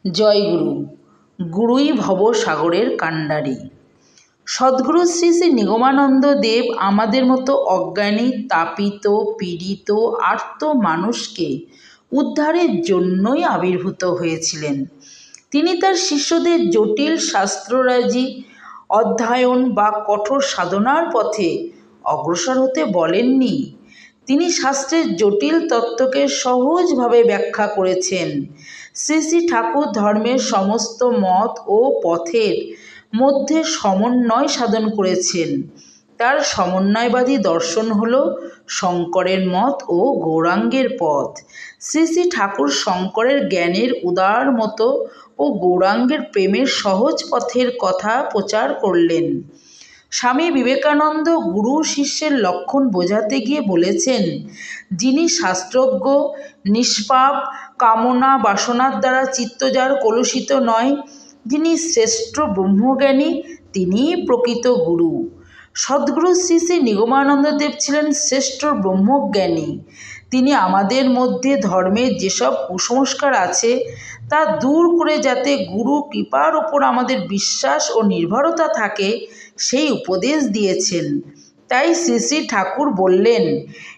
জয়গুরু। গুরুই ভবসাগরের কাণ্ডারি। সদ্গুরু শ্রী শ্রী নিগমানন্দ দেব আমাদের মতো অজ্ঞানী, তাপিত, পীড়িত, আর্ত মানুষকে উদ্ধারের জন্যই আবির্ভূত হয়েছিলেন। তিনি তার শিষ্যদের জটিল শাস্ত্ররাজি অধ্যয়ন বা কঠোর সাধনার পথে অগ্রসর হতে বলেননি। তিনি শাস্ত্রের জটিল তত্ত্বকে সহজভাবে ব্যাখ্যা করেছেন। শ্রী শ্রী ঠাকুর ধর্মের সমস্ত মত ও পথের মধ্যে সমন্বয় সাধন করেছেন। তার সমন্বয়বাদী দর্শন হল শঙ্করের মত ও গৌরাঙ্গের পথ। শ্রী শ্রী ঠাকুর শঙ্করের জ্ঞানের উদার মতো ও গৌরাঙ্গের প্রেমের সহজ পথের কথা প্রচার করলেন। স্বামী বিবেকানন্দ গুরু শিষ্যের লক্ষণ বোঝাতে গিয়ে বলেছেন, যিনি শাস্ত্রজ্ঞ, নিষ্পাপ, কামনা বাসনার দ্বারা চিত্ত যার কলুষিত নয়, যিনি শ্রেষ্ঠ ব্রহ্মজ্ঞানী, তিনিই প্রকৃত গুরু। সদ্গুরু শ্রী শ্রী নিগমানন্দ দেব ছিলেন শ্রেষ্ঠ ব্রহ্মজ্ঞানী। তিনি আমাদের মধ্যে ধর্মের যেসব কুসংস্কার আছে তা দূর করে যাতে গুরু কৃপার ওপর আমাদের বিশ্বাস ও নির্ভরতা থাকে সেই উপদেশ দিয়েছেন। তাই শ্রী শ্রী ঠাকুর বললেন,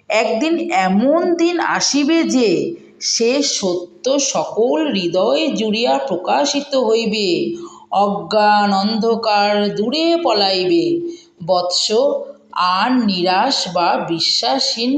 একদিন এমন দিন আসিবে যে সে সত্য সকল হৃদয় জুড়িয়া প্রকাশিত হইবে, অজ্ঞান অন্ধকার দূরে পলাইবে, বৎস আর নিরাশ বা বিশ্বাসহীন